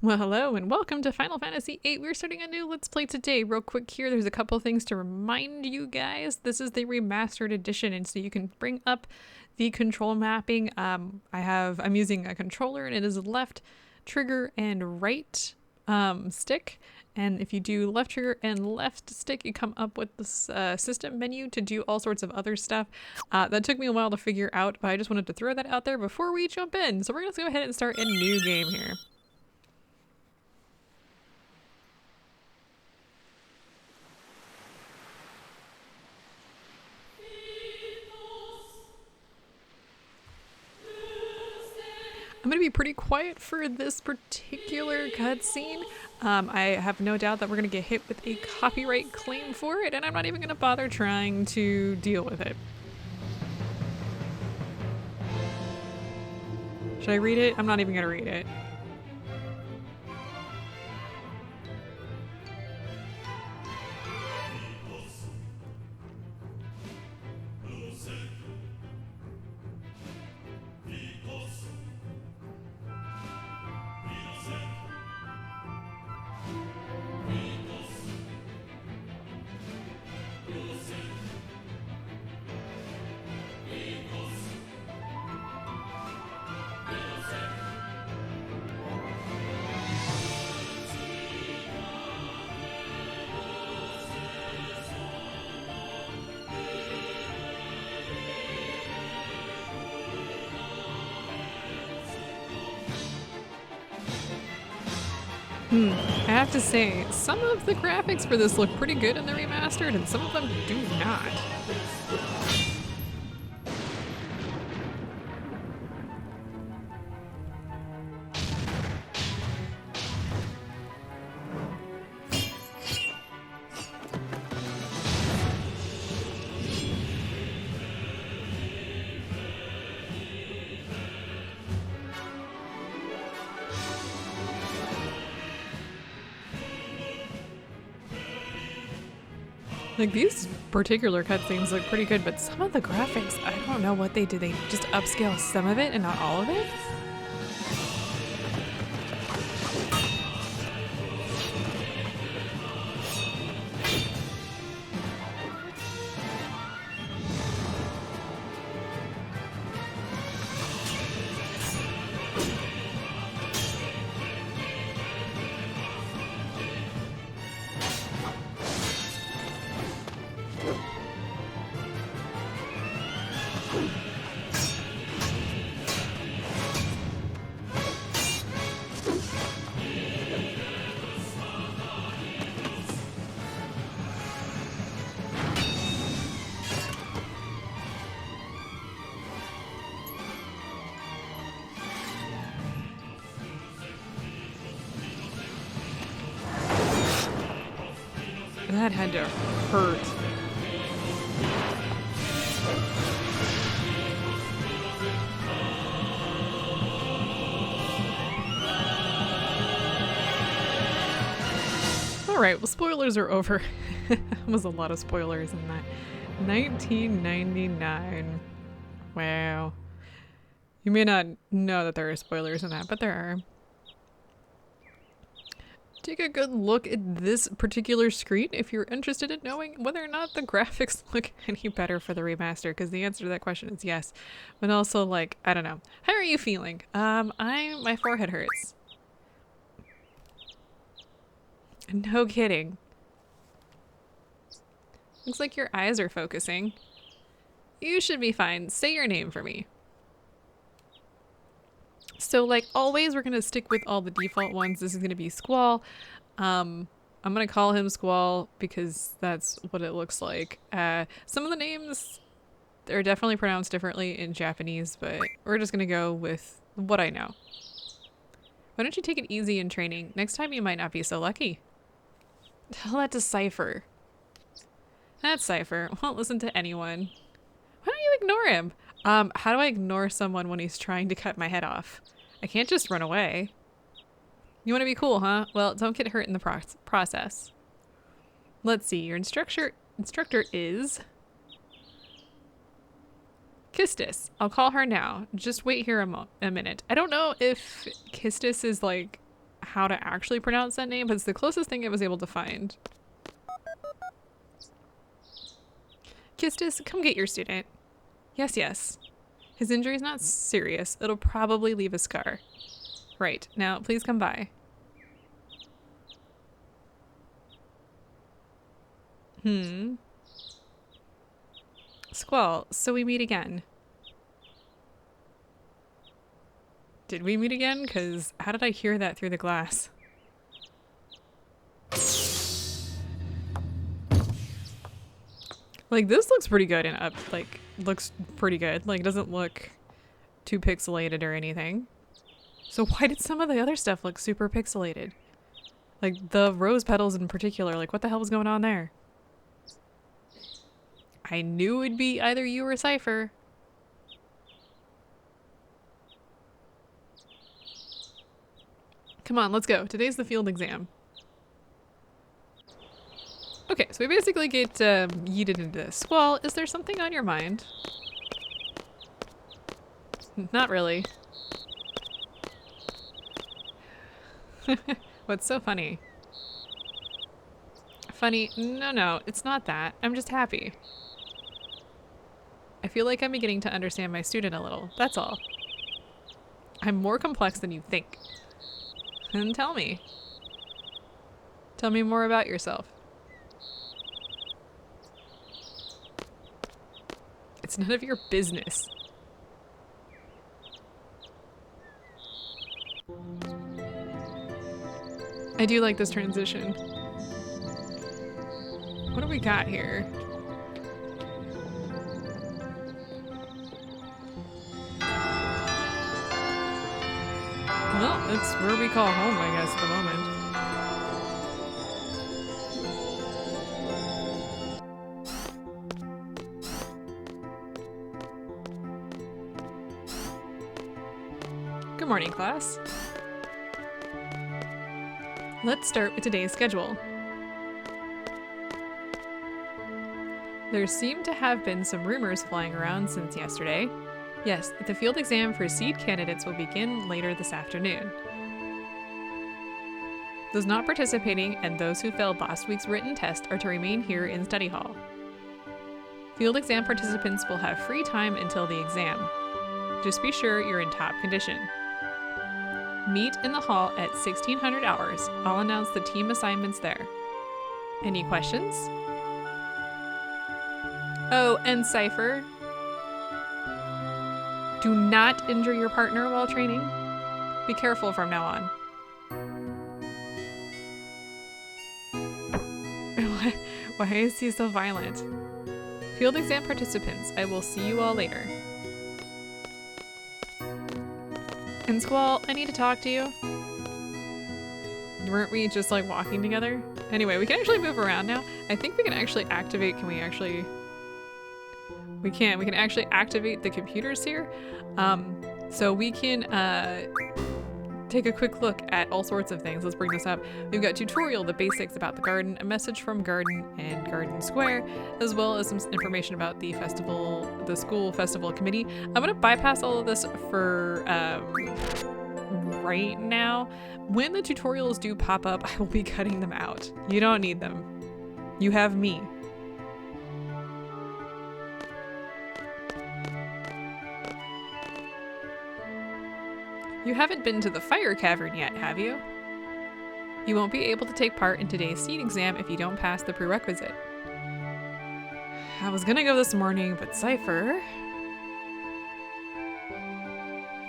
Well, hello and welcome to Final Fantasy VIII. We're starting a new Let's Play today. Real quick here, there's a couple things to remind you guys. This is the remastered edition, and so you can bring up the control mapping. I'm using a controller, and it is left trigger and right stick. And if you do left trigger and left stick, you come up with this system menu to do all sorts of other stuff. That took me a while to figure out, but I just wanted to throw that out there before we jump in. So we're going to go ahead and start a new game here. I'm going to be pretty quiet for this particular cutscene. I have no doubt that we're going to get hit with a copyright claim for it, and I'm not even going to bother trying to deal with it. Should I read it? I'm not even going to read it. I have to say, some of the graphics for this look pretty good in the remastered, and some of them do not. Like, these particular cutscenes look pretty good, but some of the graphics, I don't know what they did. They just upscale some of it and not all of it? That had to hurt. Alright, well, spoilers are over. There was a lot of spoilers in that. 1999. Wow. You may not know that there are spoilers in that, but there are. Take a good look at this particular screen if you're interested in knowing whether or not the graphics look any better for the remaster, because the answer to that question is yes. But also, like, I don't know. How are you feeling? My forehead hurts. No kidding. Looks like your eyes are focusing. You should be fine. Say your name for me. So, like always, we're going to stick with all the default ones. This is going to be Squall. I'm going to call him Squall because that's what it looks like. Some of the names are definitely pronounced differently in Japanese, but we're just going to go with what I know. Why don't you take it easy in training? Next time you might not be so lucky. Tell that to Cypher. That Cypher won't listen to anyone. Why don't you ignore him? How do I ignore someone when he's trying to cut my head off? I can't just run away. You want to be cool, huh? Well, don't get hurt in the process. Let's see. Your instructor is Quistis. I'll call her now. Just wait here a minute. I don't know if Quistis is like how to actually pronounce that name, but it's the closest thing I was able to find. Quistis, come get your student. Yes, yes. His injury's not serious. It'll probably leave a scar. Right. Now, please come by. Squall, so we meet again. Did we meet again? Because how did I hear that through the glass? Like, this looks pretty good and up, like, looks pretty good. Like, it doesn't look too pixelated or anything. So why did some of the other stuff look super pixelated? Like, the rose petals in particular, like, what the hell was going on there? I knew it'd be either you or Cypher. Come on, let's go. Today's the field exam. Okay, so we basically get yeeted into this. Squall, is there something on your mind? Not really. What's so funny? Funny? No, it's not that. I'm just happy. I feel like I'm beginning to understand my student a little. That's all. I'm more complex than you think. And tell me. Tell me more about yourself. It's none of your business. I do like this transition. What do we got here? Well, that's where we call home, I guess, at the moment. Good morning, class. Let's start with today's schedule. There seem to have been some rumors flying around since yesterday. Yes, the field exam for seed candidates will begin later this afternoon. Those not participating and those who failed last week's written test are to remain here in study hall. Field exam participants will have free time until the exam. Just be sure you're in top condition. Meet in the hall at 1600 hours. I'll announce the team assignments there. Any questions? Oh, and Cypher. Do not injure your partner while training. Be careful from now on. Why is he so violent? Field exam participants, I will see you all later. And Squall, I need to talk to you. Weren't we just like walking together? Anyway, we can actually move around now. I think we can actually activate, can we actually? We can actually activate the computers here. So we can take a quick look at all sorts of things. Let's bring this up. We've got tutorial, the basics about the garden, a message from Garden and Garden Square, as well as some information about the festival, the school festival committee. I'm gonna bypass all of this for right now. When the tutorials do pop up, I will be cutting them out. You don't need them. You have me. You haven't been to the fire cavern yet, have you? You won't be able to take part in today's seed exam if you don't pass the prerequisite. I was gonna go this morning, but Cypher...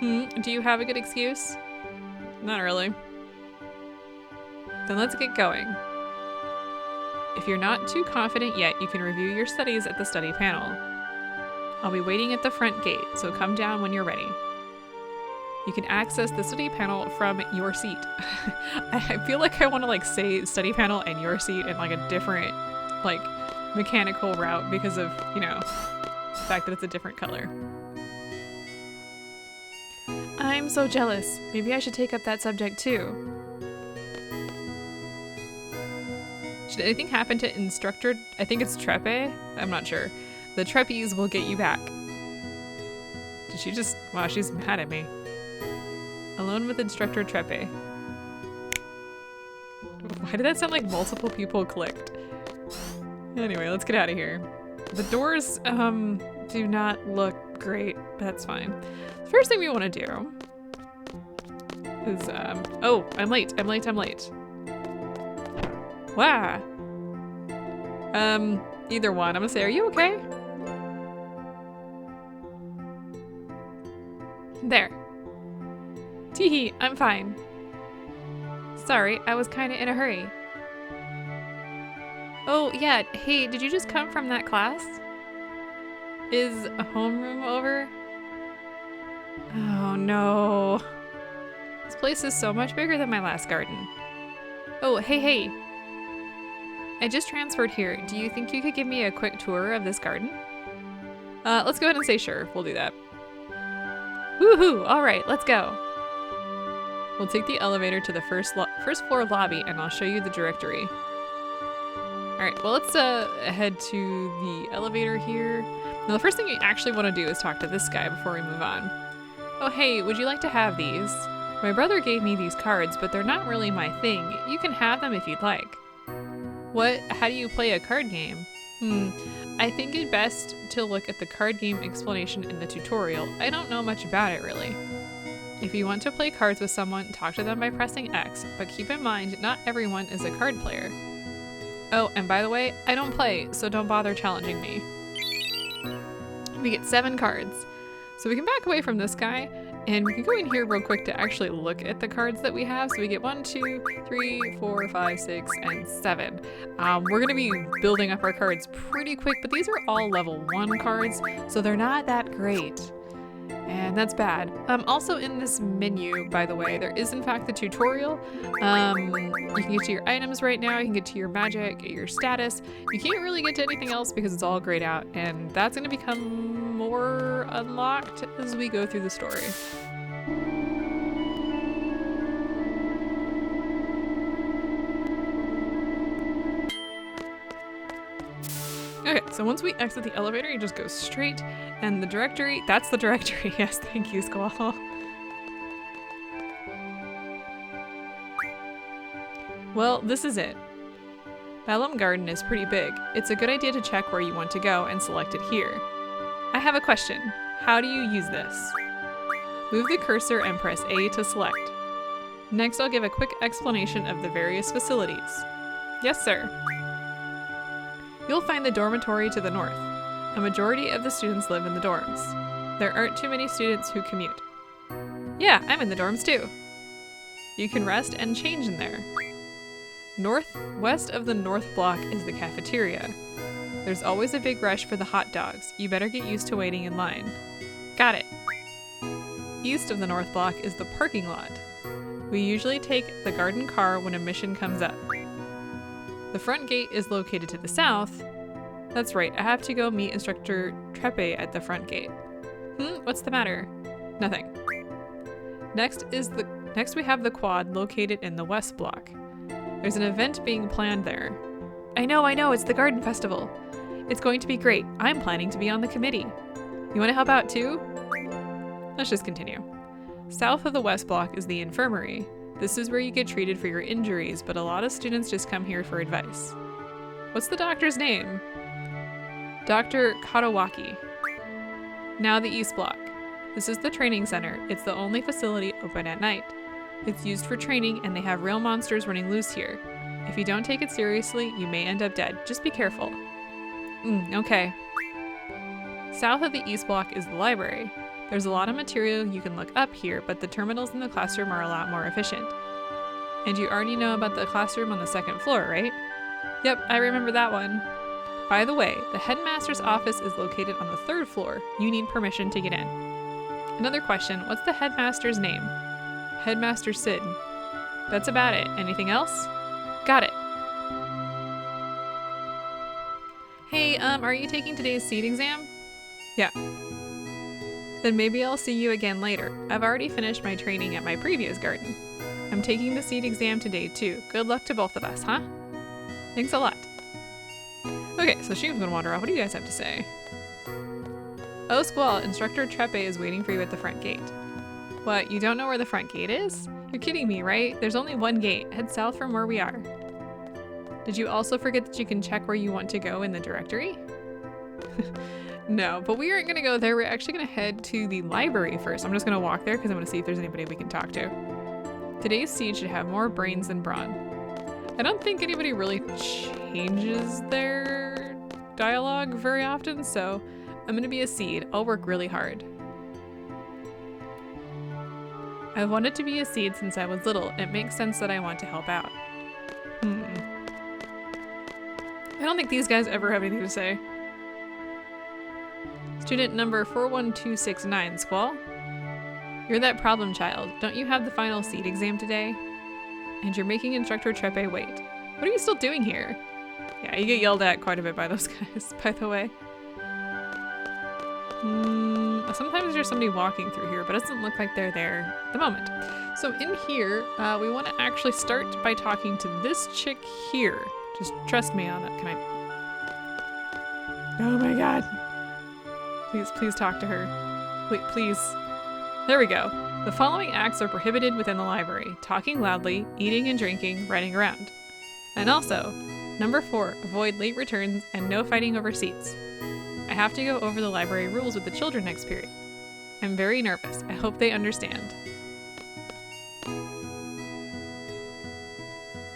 do you have a good excuse? Not really. Then let's get going. If you're not too confident yet, you can review your studies at the study panel. I'll be waiting at the front gate, so come down when you're ready. You can access the study panel from your seat. I feel like I want to like say study panel and your seat in like a different like mechanical route because of, you know, the fact that it's a different color. I'm so jealous. Maybe I should take up that subject too. Should anything happen to instructor? I think it's Trepe? I'm not sure. The Trepes will get you back. Did she just... Wow, she's mad at me. Alone with instructor Trepe. Why did that sound like multiple people clicked? Anyway, let's get out of here. The doors, do not look great. That's fine. First thing we want to do is, oh, I'm late. Wow. Either one. I'm gonna say, are you okay? There. Teehee, I'm fine. Sorry, I was kinda in a hurry. Oh, yeah, hey, did you just come from that class? Is a homeroom over? Oh no. This place is so much bigger than my last garden. Oh, hey. I just transferred here. Do you think you could give me a quick tour of this garden? Let's go ahead and say sure. We'll do that. Woohoo! All right, let's go. We'll take the elevator to the first floor lobby, and I'll show you the directory. All right, well, let's head to the elevator here. Now, the first thing we actually want to do is talk to this guy before we move on. Oh, hey, would you like to have these? My brother gave me these cards, but they're not really my thing. You can have them if you'd like. What? How do you play a card game? I think it's best to look at the card game explanation in the tutorial. I don't know much about it, really. If you want to play cards with someone, talk to them by pressing X, but keep in mind, not everyone is a card player. Oh, and by the way, I don't play, so don't bother challenging me. We get 7 cards. So we can back away from this guy, and we can go in here real quick to actually look at the cards that we have. So we get 1, 2, 3, 4, 5, 6, and 7. We're gonna be building up our cards pretty quick, but these are all level 1 cards, so they're not that great. And that's bad. Also in this menu, by the way, there is in fact the tutorial. You can get to your items right now, you can get to your magic, your status. You can't really get to anything else because it's all grayed out, and that's gonna become more unlocked as we go through the story. Okay, so once we exit the elevator, you just go straight, and the directory, that's the directory. Yes, thank you, Squall. Well, this is it. Balam Garden is pretty big. It's a good idea to check where you want to go and select it here. I have a question. How do you use this? Move the cursor and press A to select. Next, I'll give a quick explanation of the various facilities. Yes, sir. You'll find the dormitory to the north. A majority of the students live in the dorms. There aren't too many students who commute. Yeah, I'm in the dorms too. You can rest and change in there. Northwest of the north block is the cafeteria. There's always a big rush for the hot dogs. You better get used to waiting in line. Got it. East of the north block is the parking lot. We usually take the garden car when a mission comes up. The front gate is located to the south. That's right, I have to go meet Instructor Trepe at the front gate. What's the matter? Nothing. Next we have the quad located in the west block. There's an event being planned there. I know, it's the garden festival. It's going to be great. I'm planning to be on the committee. You want to help out too? Let's just continue. South of the west block is the infirmary. This is where you get treated for your injuries, but a lot of students just come here for advice. What's the doctor's name? Dr. Katawaki. Now the east block. This is the training center. It's the only facility open at night. It's used for training, and they have real monsters running loose here. If you don't take it seriously, you may end up dead. Just be careful. Okay. South of the east block is the library. There's a lot of material you can look up here, but the terminals in the classroom are a lot more efficient. And you already know about the classroom on the 2nd floor, right? Yep, I remember that one. By the way, the headmaster's office is located on the 3rd floor. You need permission to get in. Another question, what's the headmaster's name? Headmaster Sid. That's about it. Anything else? Got it. Hey, are you taking today's seed exam? Yeah. Then maybe I'll see you again later. I've already finished my training at my previous garden. I'm taking the seed exam today too. Good luck to both of us, huh? Thanks a lot. Okay, so she's gonna wander off. What do you guys have to say? Oh, Squall, Instructor Trepe is waiting for you at the front gate. What, you don't know where the front gate is? You're kidding me, right? There's only one gate. Head south from where we are. Did you also forget that you can check where you want to go in the directory? No, but we aren't gonna go there. We're actually gonna head to the library first. I'm just gonna walk there because I'm gonna see if there's anybody we can talk to. Today's seed should have more brains than brawn. I don't think anybody really changes their dialogue very often, so I'm gonna be a seed. I'll work really hard. I've wanted to be a seed since I was little. It makes sense that I want to help out. I don't think these guys ever have anything to say. Student number 41269, Squall. You're that problem child. Don't you have the final seed exam today? And you're making Instructor Trepe wait. What are you still doing here? Yeah, you get yelled at quite a bit by those guys, by the way. Sometimes there's somebody walking through here, but it doesn't look like they're there at the moment. So in here, we want to actually start by talking to this chick here. Just trust me on that. Can I? Oh my god. Please talk to her. Wait, please. There we go. The following acts are prohibited within the library. Talking loudly, eating and drinking, running around. And also, number 4, avoid late returns and no fighting over seats. I have to go over the library rules with the children next period. I'm very nervous. I hope they understand.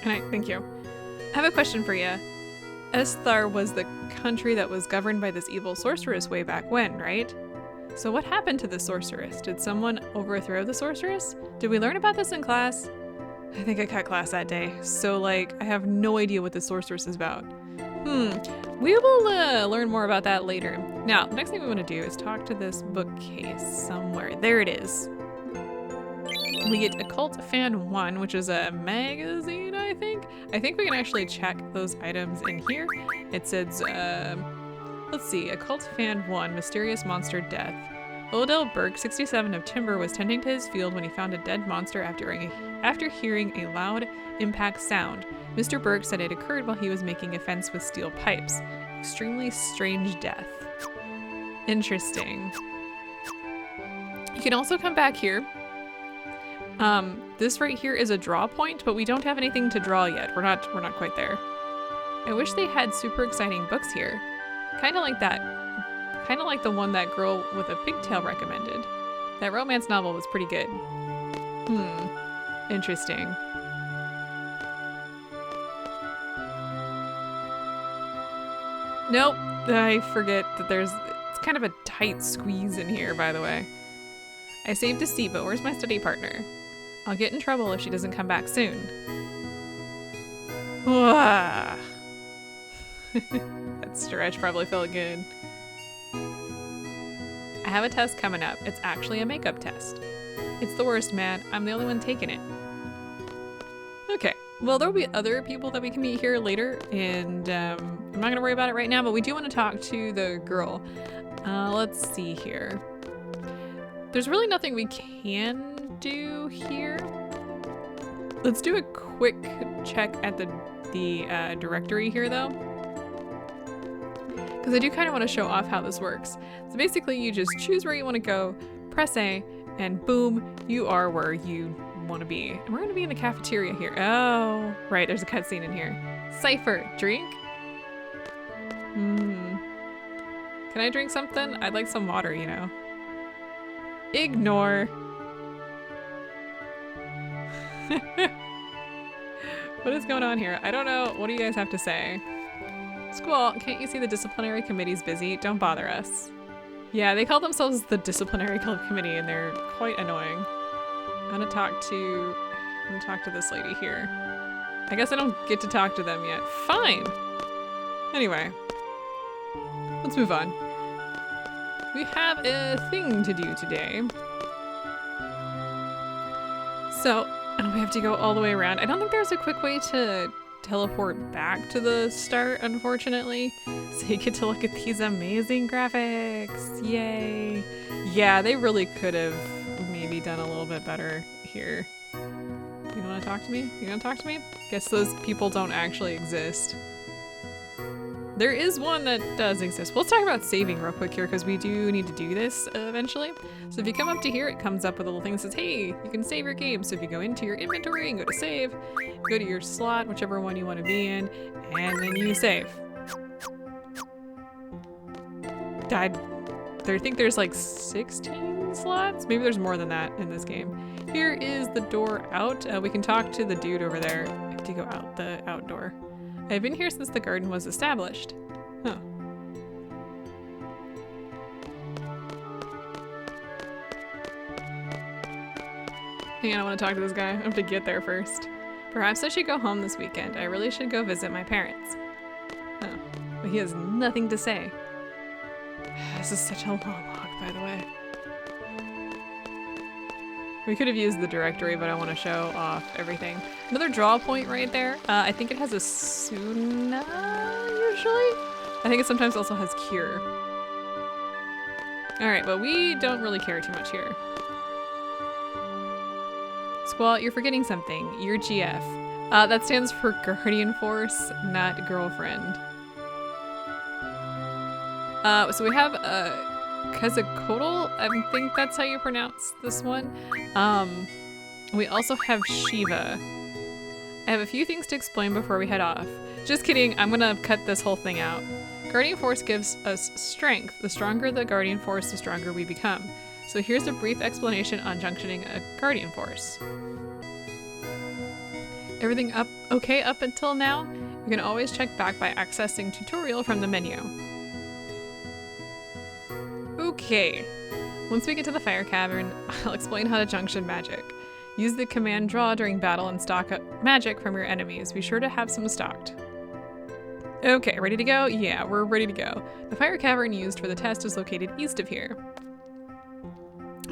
Thank you. I have a question for you. Esthar was the country that was governed by this evil sorceress way back when, right? So what happened to the sorceress? Did someone overthrow the sorceress? Did we learn about this in class? I think I cut class that day, so like I have no idea what the sorceress is about. We will learn more about that later. Now, the next thing we want to do is talk to this bookcase somewhere. There it is. We get Occult Fan 1, which is a magazine, I think. I think we can actually check those items in here. It says, let's see, Occult Fan 1, Mysterious Monster Death. Odell Burke, 67 of Timber, was tending to his field when he found a dead monster after hearing a loud impact sound. Mr. Burke said it occurred while he was making a fence with steel pipes. Extremely strange death. Interesting. You can also come back here. This right here is a draw point, but we don't have anything to draw yet. We're not quite there. I wish they had super exciting books here. Kind of like that. Kind of like the one that girl with a pigtail recommended. That romance novel was pretty good. Interesting. Nope, I forget that it's kind of a tight squeeze in here, by the way. I saved a seat, but where's my study partner? I'll get in trouble if she doesn't come back soon. That stretch probably felt good. I have a test coming up. It's actually a makeup test. It's the worst, man. I'm the only one taking it. Okay, well, there'll be other people that we can meet here later, and I'm not gonna worry about it right now, but we do want to talk to the girl. Let's see here. There's really nothing we can do here. Let's do a quick check at the directory here, though, because I do kind of want to show off how this works. So basically, you just choose where you want to go, press A, and boom, you are where you want to be. And we're going to be in the cafeteria here. Oh, right, there's a cutscene in here. Cypher, drink? Can I drink something? I'd like some water, you know. Ignore. What is going on here? I don't know. What do you guys have to say? Squall, can't you see the disciplinary committee's busy? Don't bother us. Yeah, they call themselves the disciplinary committee, and they're quite annoying. I'm gonna talk to this lady here. I guess I don't get to talk to them yet. Fine. Anyway, let's move on. We have a thing to do today. So, we have to go all the way around. I don't think there's a quick way to teleport back to the start, unfortunately. So you get to look at these amazing graphics. Yay. Yeah, they really could have maybe done a little bit better here. You don't want to talk to me? You gonna talk to me? Guess those people don't actually exist. There is one that does exist. Let's talk about saving real quick here because we do need to do this eventually. So if you come up to here, it comes up with a little thing that says, hey, you can save your game. So if you go into your inventory and go to save, go to your slot, whichever one you want to be in, and then you save. I think there's like 16 slots. Maybe there's more than that in this game. Here is the door out. We can talk to the dude over there to go out the outdoor. I've been here since the garden was established. Huh. Hang on, I want to talk to this guy. I have to get there first. Perhaps I should go home this weekend. I really should go visit my parents. Oh, but he has nothing to say. This is such a long walk, by the way. We could have used the directory, but I want to show off everything. Another draw point right there. I think it has a Suna, usually? I think it sometimes also has Cure. Alright, but we don't really care too much here. Squall, you're forgetting something. You're GF. That stands for Guardian Force, not Girlfriend. So we have Quetzalcoatl, I think that's how you pronounce this one. We also have Shiva. I have a few things to explain before we head off. Just kidding, I'm gonna cut this whole thing out. Guardian Force gives us strength. The stronger the Guardian Force, the stronger we become. So here's a brief explanation on junctioning a Guardian Force. Everything okay up until now? You can always check back by accessing tutorial from the menu. Okay, once we get to the fire cavern, I'll explain how to junction magic. Use the command draw during battle and stock up magic from your enemies. Be sure to have some stocked. Okay, ready to go? Yeah, we're ready to go. The fire cavern used for the test is located east of here.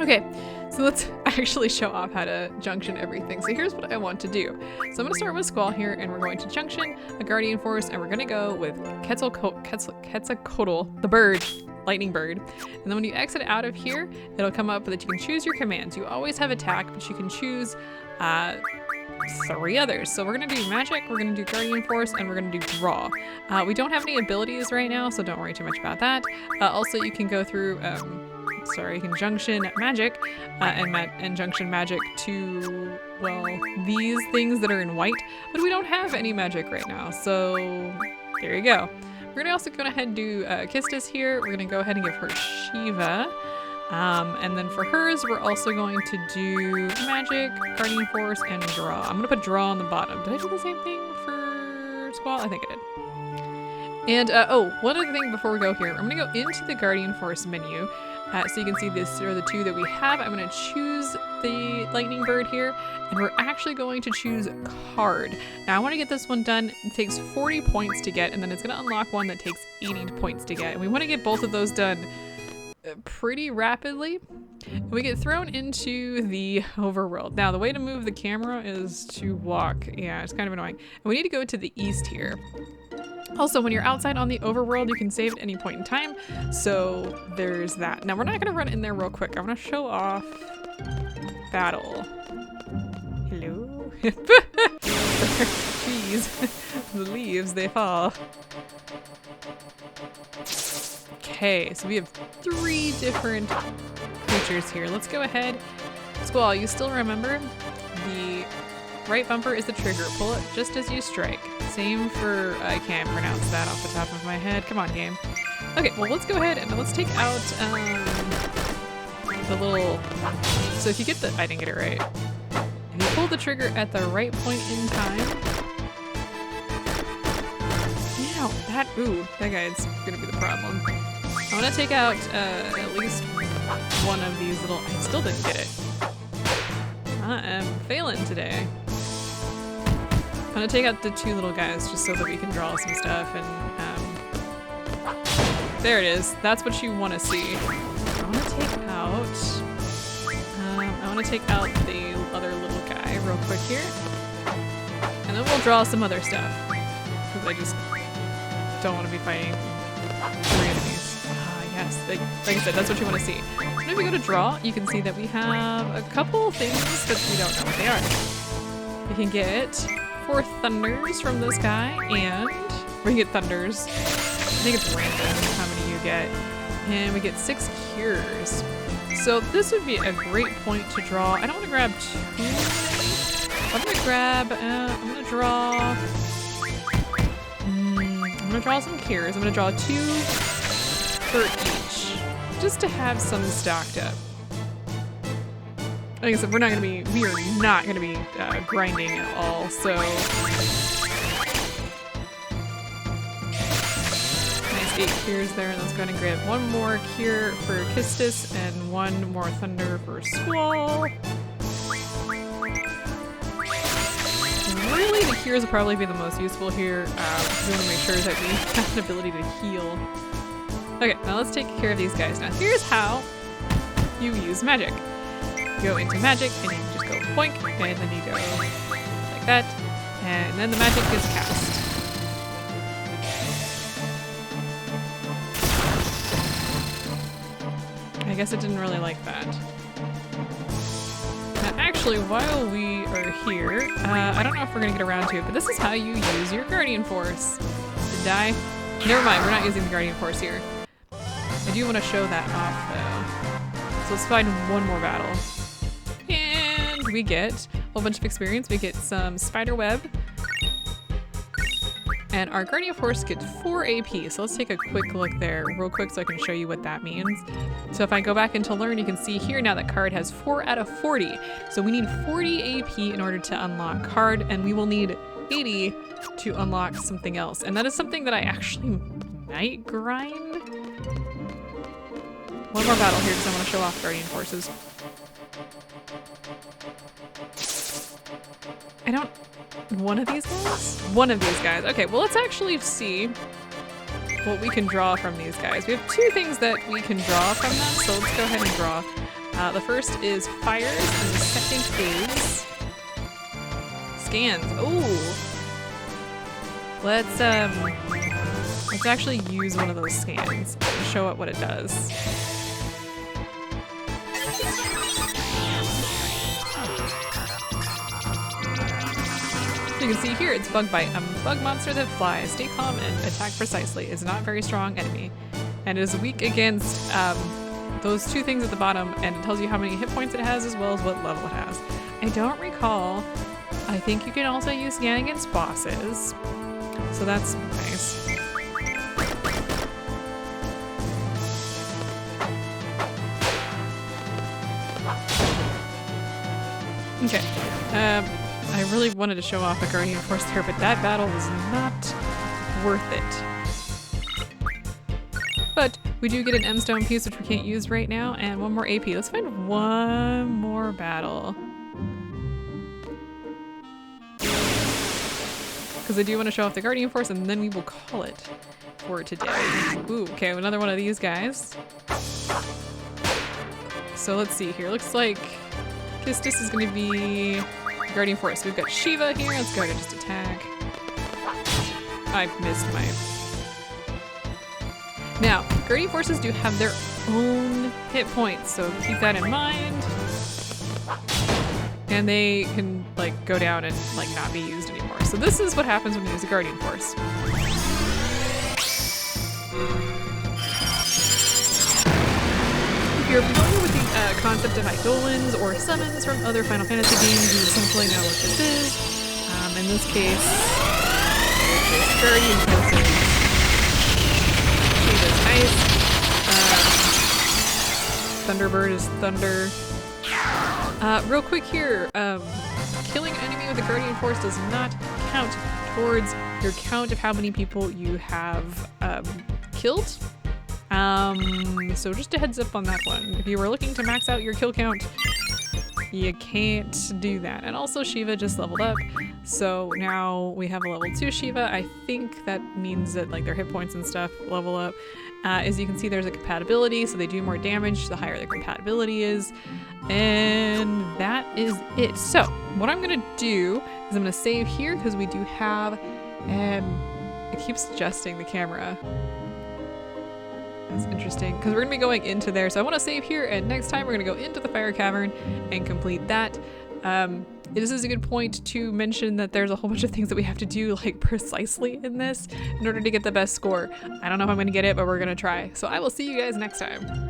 Okay, so let's actually show off how to junction everything. So here's what I want to do. So I'm gonna start with Squall here, and we're going to junction a Guardian Force, and we're gonna go with Quetzalcoatl, the bird. Lightning bird. And then when you exit out of here, it'll come up that you can choose your commands. You always have attack, but you can choose 3 others. So we're gonna do magic, we're gonna do Guardian Force, and we're gonna do draw. We don't have any abilities right now, so don't worry too much about that. Also, you can go through, you can junction magic and junction magic to, well, these things that are in white, but we don't have any magic right now, so there you go. We're gonna also go ahead and do Quistis here. We're gonna go ahead and give her Shiva. And then for hers, we're also going to do magic, Guardian Force, and draw. I'm gonna put draw on the bottom. Did I do the same thing for Squall? I think I did. And oh, one other thing before we go here, I'm gonna go into the Guardian Force menu. So you can see this are the 2 that we have. I'm gonna choose the lightning bird here, and we're actually going to choose card. Now I wanna get this one done. It takes 40 points to get, and then it's gonna unlock one that takes 80 points to get. And we wanna get both of those done pretty rapidly. We get thrown into the overworld. Now the way to move the camera is to walk. Yeah, it's kind of annoying. And we need to go to the east here. Also, when you're outside on the overworld, you can save at any point in time, so there's that. Now, we're not gonna run in there real quick. I wanna show off battle. Hello? Trees. The leaves, they fall. Okay, so we have 3 different creatures here. Let's go ahead. Squall, you still remember? The right bumper is the trigger. Pull it just as you strike. Same for, I can't pronounce that off the top of my head. Come on, game. Okay, well, let's go ahead and let's take out the little, so if you get the, I didn't get it right. If you pull the trigger at the right point in time, ow, that guy's gonna be the problem. I wanna take out at least one of these little, I still didn't get it. I am failing today. I'm gonna take out the 2 little guys just so that we can draw some stuff, and there it is. That's what you want to see. I want to take out the other little guy real quick here, and then we'll draw some other stuff because I just don't want to be fighting 3 enemies. Yes, like I said, that's what you want to see. So if we go to draw, you can see that we have a couple things that we don't know what they are. We can get 4 thunders from this guy, and we can get thunders think it's random how many you get. And we get 6 cures. So this would be a great point to draw. I don't want to grab too many. I'm gonna grab, I'm gonna draw some cures. I'm gonna draw 2 for each, just to have some stocked up. Like I said, we are not gonna be grinding at all, so. Nice 8 cures there, and let's go ahead and grab 1 more cure for Quistis and 1 more thunder for Squall. Really, the cures will probably be the most useful here. We want to make sure that we have an ability to heal. Okay, now let's take care of these guys. Now here's how you use magic. You go into magic, and you just go boink, and then you go like that, and then the magic is cast. I guess it didn't really like that. Actually, while we are here, I don't know if we're gonna get around to it, but this is how you use your Guardian Force. To die? Never mind, we're not using the Guardian Force here. I do want to show that off though. So let's find 1 more battle. And we get a whole bunch of experience. We get some spider web. And our Guardian Force gets 4 AP, so let's take a quick look there real quick so I can show you what that means. So if I go back into Learn, you can see here now that card has 4 out of 40. So we need 40 AP in order to unlock card, and we will need 80 to unlock something else. And that is something that I actually might grind. 1 more battle here because I want to show off Guardian Forces. I don't... One of these guys? One of these guys. Okay, well let's actually see what we can draw from these guys. We have 2 things that we can draw from them, so let's go ahead and draw. The first is fires, and the second is scans. Ooh. Let's actually use one of those scans and show it what it does. You can see here it's Bug Bite, a bug monster that flies. Stay calm and attack precisely. Is not a very strong enemy, and is weak against those 2 things at the bottom, and it tells you how many hit points it has as well as what level it has. I don't recall. I think you can also use scan against bosses, so that's nice. Okay. I really wanted to show off a Guardian Force there, but that battle was not worth it. But we do get an M-Stone piece, which we can't use right now, and 1 more AP. Let's find 1 more battle. Because I do want to show off the Guardian Force, and then we will call it for today. Ooh, okay, another one of these guys. So let's see here. Looks like Quistis is going to be Guardian Force. We've got Shiva here. Let's go ahead and just attack. I missed my... Now, Guardian Forces do have their own hit points, so keep that in mind. And they can, like, go down and, like, not be used anymore. So this is what happens when you use a Guardian Force. If you're familiar with the concept of Eidolons or summons from other Final Fantasy games, you essentially know what this is. In this case, it's Guardian Forces. Shiva's ice. Thunderbird is thunder. Real quick here, killing an enemy with a Guardian Force does not count towards your count of how many people you have killed. So just a heads up on that one. If you were looking to max out your kill count, you can't do that. And also Shiva just leveled up, so now we have a level 2 Shiva. I think that means that like their hit points and stuff level up. As you can see, there's a compatibility, so they do more damage the higher their compatibility is. And that is it. So what I'm gonna do is I'm gonna save here because we do have, it keeps adjusting the camera. That's interesting, because we're gonna be going into there. So I want to save here, and next time we're gonna go into the fire cavern and complete that. this is a good point to mention that there's a whole bunch of things that we have to do like precisely in this in order to get the best score. I don't know if I'm gonna get it, but we're gonna try. So I will see you guys next time.